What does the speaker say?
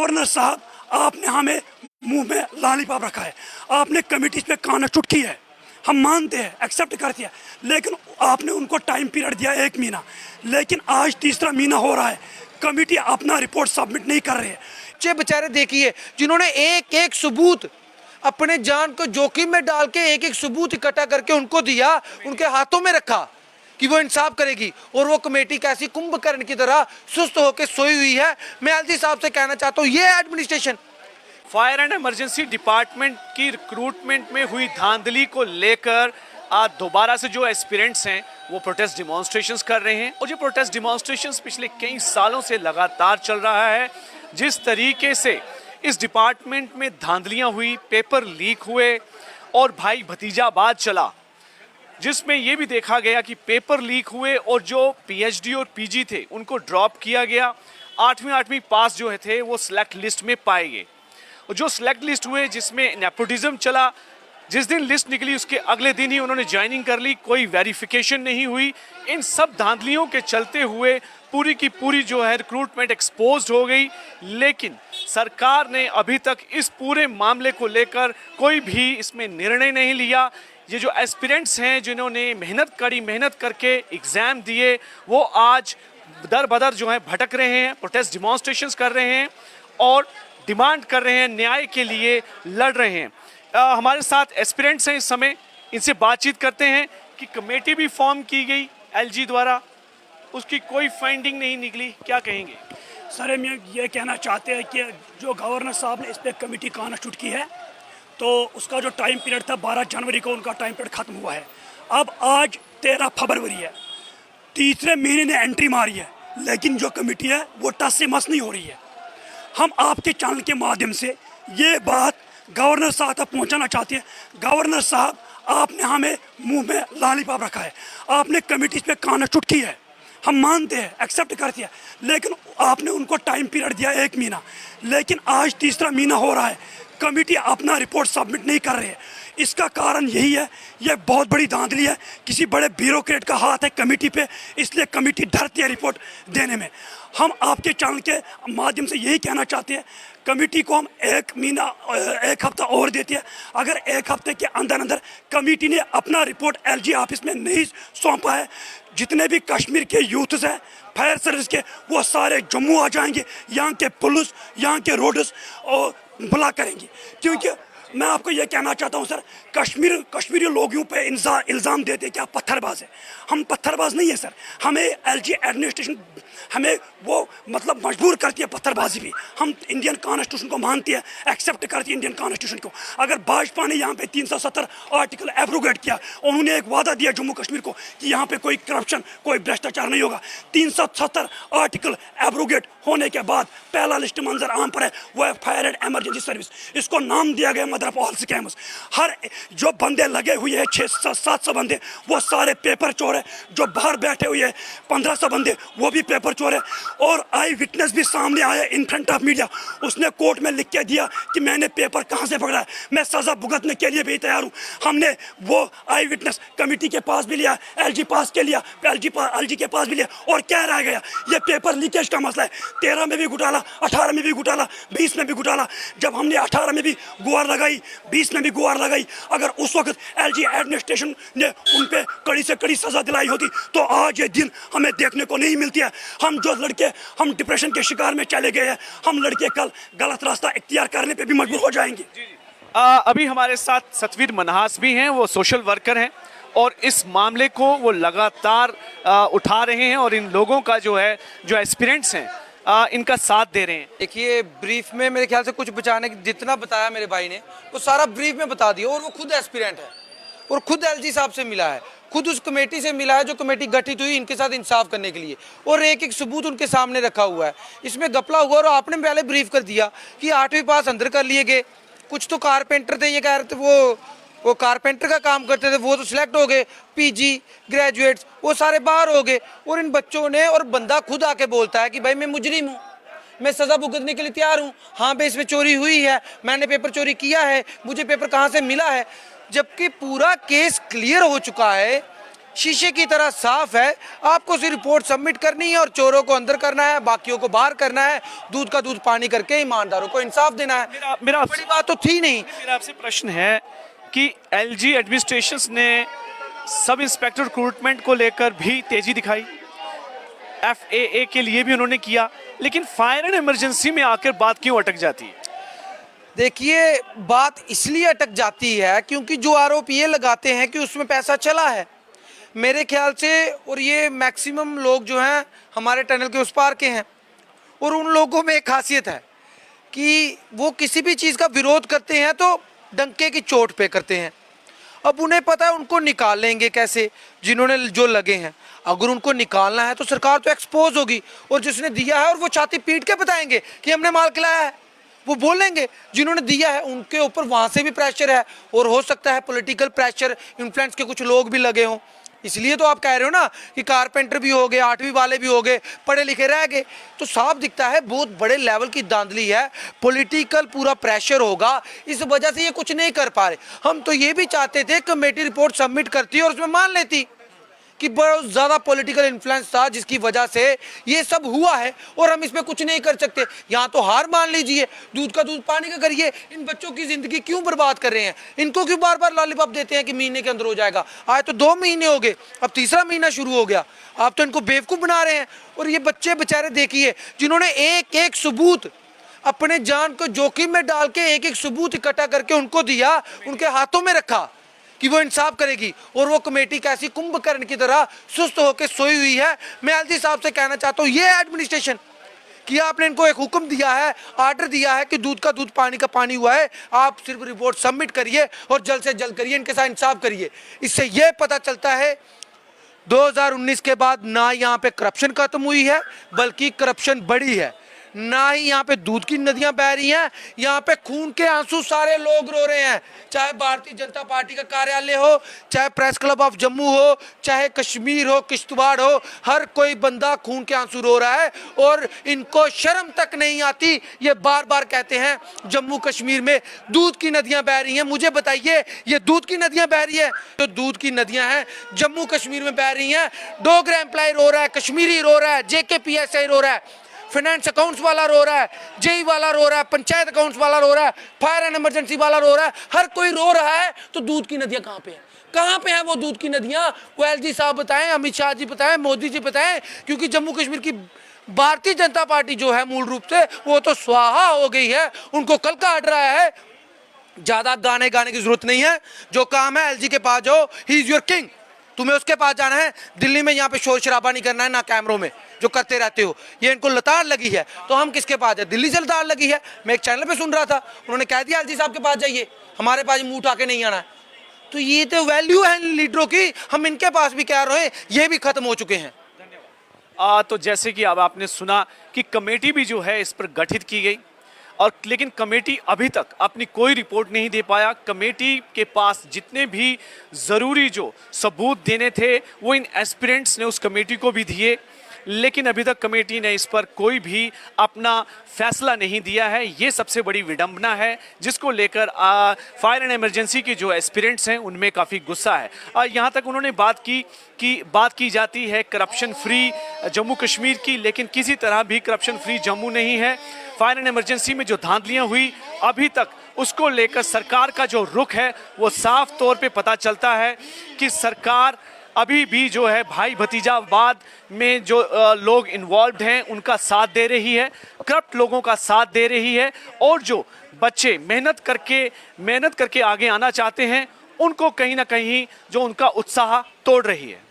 Governor साहब, आपने हमें मुंह में लॉलीपॉप रखा है, आपने कमेटी पे काना चुटकी है, हम मानते हैं, एक्सेप्ट करते हैं, लेकिन आपने उनको टाइम पीरियड दिया 1 महीना, लेकिन आज तीसरा महीना हो रहा है, कमेटी अपना रिपोर्ट सबमिट नहीं कर रही है। बच्चे बेचारे देखिए जिन्होंने एक एक सबूत अपने जान को जोखिम में डाल के एक एक सबूत इकट्ठा करके उनको दिया, उनके हाथों में रखा कि वो इंसाफ करेगी, और वो कमेटी कैसी कुंभकर्ण की तरह सुस्त होकर सोई हुई है। मैं एलजी साहब से कहना चाहता हूँ, ये administration fire and emergency department की रिक्रूटमेंट में हुई धांधली को लेकर आज दोबारा से जो एस्पिरेंट्स हैं वो प्रोटेस्ट डिमॉन्स्ट्रेशंस कर रहे हैं, और ये प्रोटेस्ट डिमॉन्स्ट्रेशंस पिछले कई सालों से लगातार चल रहा है। जिस तरीके से इस डिपार्टमेंट में धांधलियां हुई, पेपर लीक हुए और भाई भतीजावाद चला, जिसमें ये भी देखा गया कि पेपर लीक हुए और जो पीएचडी और पीजी थे उनको ड्रॉप किया गया। 8वीं पास जो थे वो सिलेक्ट लिस्ट में पाए गए, और जो सिलेक्ट लिस्ट हुए जिसमें नेपोटिज्म चला, जिस दिन लिस्ट निकली उसके अगले दिन ही उन्होंने ज्वाइनिंग कर ली, कोई वेरिफिकेशन नहीं हुई। इन सब धांधलियों के चलते हुए पूरी की पूरी जो है रिक्रूटमेंट एक्सपोज्ड हो गई, लेकिन सरकार ने अभी तक इस पूरे मामले को लेकर कोई भी इसमें निर्णय नहीं लिया। ये जो एस्पिरेंट्स हैं जिन्होंने मेहनत करके एग्ज़ाम दिए, वो आज दर बदर जो है भटक रहे हैं, प्रोटेस्ट डिमॉन्स्ट्रेशंस कर रहे हैं और डिमांड कर रहे हैं, न्याय के लिए लड़ रहे हैं। हमारे साथ एस्पिरेंट्स हैं इस समय, इनसे बातचीत करते हैं कि कमेटी भी फॉर्म की गई एलजी द्वारा, उसकी कोई फाइंडिंग नहीं निकली, क्या कहेंगे? सर, हम ये कहना चाहते हैं कि जो गवर्नर साहब ने इस पर कमेटी काना चुटकी है, तो उसका जो टाइम पीरियड था 12 जनवरी को उनका टाइम पीरियड ख़त्म हुआ है। अब आज 13 फरवरी है, तीसरे महीने ने एंट्री मारी है, लेकिन जो कमेटी है वो टस से मस नहीं हो रही है। हम आपके चैनल के माध्यम से ये बात गवर्नर साहब तक पहुंचाना चाहते हैं। गवर्नर साहब, आपने हमें मुंह में लॉलीपॉप रखा है, आपने कमेटी पे काना चुटकी है, हम मानते हैं, एक्सेप्ट करते हैं, लेकिन आपने उनको टाइम पीरियड दिया 1 महीना, लेकिन आज तीसरा महीना हो रहा है, कमेटी अपना रिपोर्ट सबमिट नहीं कर रही है। इसका कारण यही है, यह बहुत बड़ी धांधली है, किसी बड़े ब्यूरोक्रेट का हाथ है कमेटी पे, इसलिए कमेटी डरती है रिपोर्ट देने में। हम आपके चैनल के माध्यम से यही कहना चाहते हैं, कमेटी को हम 1 हफ्ता और देते हैं। अगर 1 हफ्ते के अंदर अंदर कमेटी ने अपना रिपोर्ट एलजी ऑफिस में नहीं सौंपा है, जितने भी कश्मीर के यूथ्स हैं, फायर सर्विस के, वो सारे जम्मू आ जाएंगे, यहाँ के पुलिस, यहाँ के रोड्स और बुला करेंगे। क्योंकि मैं आपको ये कहना चाहता हूँ सर, कश्मीरी लोगों पे इल्ज़ाम देते हैं कि आप पत्थरबाज हैं। हम पत्थरबाज नहीं है सर, हमें एलजी एडमिनिस्ट्रेशन हमें वो मतलब मजबूर करती है पत्थरबाजी भी। हम इंडियन कॉन्स्टिट्यूशन को मानती है, एक्सेप्ट करती है इंडियन कॉन्स्टिट्यूशन को। अगर भाजपा ने यहाँ पे 370 आर्टिकल एब्रोगेट किया, उन्होंने एक वादा दिया जम्मू कश्मीर को कि यहाँ पे कोई करप्शन, कोई भ्रष्टाचार नहीं होगा। 370 आर्टिकल एब्रोगेट होने के बाद पहला लिस्ट मंजर आम पर है, वो है फायर एंड इमरजेंसी सर्विस। इसको नाम दिया गया मदर ऑफ ऑल स्कैम्स। हर जो बंदे लगे हुए हैं 600-700 बंदे, वो सारे पेपर चोर है। जो बाहर बैठे हुए हैं 1500 बंदे, वो भी पेपर चोर है। और आई विटनेस भी सामने आया इन फ्रंट ऑफ मीडिया, उसने कोर्ट में लिख के दिया कि मैंने पेपर कहाँ से पकड़ा है, मैं सजा भुगतने के लिए भी तैयार हूँ। हमने वो आई विटनेस कमेटी के पास भी लिया, एलजी पास के लिया, एलजी के पास भी लिया, और क्या रह गया? ये पेपर लीकेज का मसला है। 13 में भी घोटाला, 18 में भी घोटाला, 20 में भी घोटाला। जब हमने 18 में भी गुहार लगाई, 20 में भी गुहार लगाई, अगर उस वक्त एलजी एडमिनिस्ट्रेशन ने उन पे कड़ी से कड़ी सजा दिलाई होती तो आज ये दिन हमें देखने को नहीं मिलती है। हम जो लड़के हम डिप्रेशन के शिकार में चले गए हैं, हम लड़के कल गलत रास्ता इख्तियार करने पे भी मजबूर हो जाएंगे। अभी हमारे साथ सतवीर मनहास भी हैं, वो सोशल वर्कर हैं और इस मामले को वो लगातार उठा रहे हैं और इन लोगों का जो है, जो एस्पिरेंट्स हैं, इनका साथ दे रहे हैं। देखिए, ब्रीफ में मेरे ख्याल से कुछ बचाने की जितना बताया मेरे भाई ने, वो सारा ब्रीफ में बता दिया। और वो खुद एस्पिरेंट है और खुद एलजी साहब से मिला है, खुद उस कमेटी से मिला है जो कमेटी गठित हुई इनके साथ इंसाफ करने के लिए, और एक एक सबूत उनके सामने रखा हुआ है। इसमें गपला हुआ और आपने पहले ब्रीफ कर दिया कि 8वीं पास अंदर कर लिए गए। कुछ तो कारपेंटर थे, ये कह रहे थे वो कारपेंटर का काम करते थे, वो तो सिलेक्ट हो गए। पीजी ग्रेजुएट्स वो सारे बाहर हो गए। और इन बच्चों ने, और बंदा खुद आके बोलता है कि भाई मैं मुजरिम हूँ, मैं सजा भुगतने के लिए तैयार हूँ, हाँ भाई इसमें चोरी हुई है, मैंने पेपर चोरी किया है, मुझे पेपर कहाँ से मिला है। जबकि पूरा केस क्लियर हो चुका है, शीशे की तरह साफ है। आपको सिर्फ रिपोर्ट सबमिट करनी है और चोरों को अंदर करना है, बाकियों को बाहर करना है, दूध का दूध पानी करके ईमानदारों को इंसाफ देना है। मेरा बड़ी बात तो थी नहीं। मेरा आपसे प्रश्न है कि एलजी एडमिनिस्ट्रेशन ने सब इंस्पेक्टर रिक्रूटमेंट को लेकर भी तेजी दिखाई, FAA के लिए भी उन्होंने किया, लेकिन फायर एंड इमरजेंसी में आकर बात क्यों अटक जाती है? देखिए, बात इसलिए अटक जाती है क्योंकि जो आरोप ये लगाते हैं कि उसमें पैसा चला है, मेरे ख्याल से, और ये मैक्सिमम लोग जो हैं हमारे टनल के उस पार के हैं, और उन लोगों में एक खासियत है कि वो किसी भी चीज़ का विरोध करते हैं तो डंके की चोट पे करते हैं। अब उन्हें पता है उनको निकालेंगे कैसे, जिन्होंने जो लगे हैं। अगर उनको निकालना है तो सरकार तो एक्सपोज होगी, और जिसने दिया है और वो छाती पीट के बताएंगे कि हमने माल खिलाया है, वो बोलेंगे। जिन्होंने दिया है उनके ऊपर वहाँ से भी प्रेशर है, और हो सकता है पॉलिटिकल प्रेशर, इन्फ्लुएंस के कुछ लोग भी लगे हों। इसलिए तो आप कह रहे हो ना कि कारपेंटर भी हो गए, 8वीं वाले भी हो गए, पढ़े लिखे रह गए। तो साफ दिखता है बहुत बड़े लेवल की धांधली है, पॉलिटिकल पूरा प्रेशर होगा, इस वजह से ये कुछ नहीं कर पा रहे। हम तो ये भी चाहते थे कमेटी रिपोर्ट सबमिट करती और उसमें मान लेती कि बहुत ज़्यादा पॉलिटिकल इन्फ्लुएंस था जिसकी वजह से ये सब हुआ है, और हम इसमें कुछ नहीं कर सकते। यहाँ तो हार मान लीजिए, दूध का दूध पानी का करिए। इन बच्चों की ज़िंदगी क्यों बर्बाद कर रहे हैं? इनको क्यों बार बार लॉलीपॉप देते हैं कि महीने के अंदर हो जाएगा? आज तो 2 महीने हो गए, अब तीसरा महीना शुरू हो गया। आप तो इनको बेवकूफ़ बना रहे हैं। और ये बच्चे बेचारे देखिए, जिन्होंने एक एक सबूत अपने जान को जोखिम में डाल के एक एक सबूत इकट्ठा करके उनको दिया, उनके हाथों में रखा कि वो इंसाफ करेगी, और वो कमेटी कैसी कुंभकर्ण की तरह सुस्त होकर सोई हुई है। मैं एलजी साहब से कहना चाहता हूँ, ये एडमिनिस्ट्रेशन कि आपने इनको एक हुक्म दिया है, आर्डर दिया है कि दूध का दूध पानी का पानी हुआ है, आप सिर्फ रिपोर्ट सबमिट करिए और जल्द से जल्द करिए, इनके साथ इंसाफ करिए। इससे ये पता चलता है 2019 के बाद ना यहाँ पे करप्शन खत्म हुई है, बल्कि करप्शन बढ़ी है। ना ही यहाँ पे दूध की नदियां बह रही हैं, यहाँ पे खून के आंसू सारे लोग रो रहे हैं। चाहे भारतीय जनता पार्टी का कार्यालय हो, चाहे प्रेस क्लब ऑफ जम्मू हो, चाहे कश्मीर हो, किश्तवाड़ हो, हर कोई बंदा खून के आंसू रो रहा है, और इनको शर्म तक नहीं आती। ये बार बार कहते हैं जम्मू कश्मीर में दूध की नदियां बह रही हैं। मुझे बताइए, ये दूध की नदियां बह रही है? तो दूध की नदियां हैं जम्मू कश्मीर में बह रही हैं। डोगरा एम्प्लॉय रो रहा है, कश्मीरी रो रहा है, JKPSI रो रहा है, फाइनेंस अकाउंट्स वाला रो रहा है, JEE वाला रो रहा है, पंचायत अकाउंट्स वाला रो रहा है, फायर एंड इमरजेंसी वाला रो रहा है, हर कोई रो रहा है। तो दूध की नदियां कहाँ पे हैं? कहाँ पे हैं वो दूध की नदियां? वो LG साहब बताएं, अमित शाह जी बताएं, मोदी जी बताएं। क्योंकि जम्मू कश्मीर की भारतीय जनता पार्टी जो है मूल रूप से वो तो स्वाहा हो गई है, उनको कल का हट रहा है। ज़्यादा गाने गाने की जरूरत नहीं है, जो काम है LG के पास जाओ, ही इज़ योर किंग। तुम्हें उसके पास जाना है। दिल्ली में यहाँ पे शोर शराबा नहीं करना है, ना कैमरों में जो करते रहते हो। ये इनको लताड़ लगी है, तो हम किसके पास है? दिल्ली से लताड़ लगी है। मैं एक चैनल पे सुन रहा था, उन्होंने कह दिया LG साहब के पास जाइए, हमारे पास मुंह उठा के नहीं आना है। तो ये तो वैल्यू है लीडरों की, हम इनके पास भी क्या रहे, ये भी खत्म हो चुके हैं। तो जैसे कि अब आपने सुना कि कमेटी भी जो है इस पर गठित की गई, और लेकिन कमेटी अभी तक अपनी कोई रिपोर्ट नहीं दे पाया। कमेटी के पास जितने भी ज़रूरी जो सबूत देने थे वो इन एस्पिरेंट्स ने उस कमेटी को भी दिए, लेकिन अभी तक कमेटी ने इस पर कोई भी अपना फैसला नहीं दिया है। ये सबसे बड़ी विडंबना है, जिसको लेकर फायर एंड इमरजेंसी के जो एस्पिरेंट्स हैं उनमें काफ़ी गुस्सा है। यहाँ तक उन्होंने बात की जाती है करप्शन फ्री जम्मू कश्मीर की, लेकिन किसी तरह भी करप्शन फ्री जम्मू नहीं है। फायर एंड इमरजेंसी में जो धांधलियाँ हुई अभी तक, उसको लेकर सरकार का जो रुख है वो साफ तौर पे पता चलता है कि सरकार अभी भी जो है भाई भतीजावाद में जो लोग इन्वॉल्व हैं उनका साथ दे रही है, करप्ट लोगों का साथ दे रही है, और जो बच्चे मेहनत करके आगे आना चाहते हैं उनको कहीं ना कहीं जो उनका उत्साह तोड़ रही है।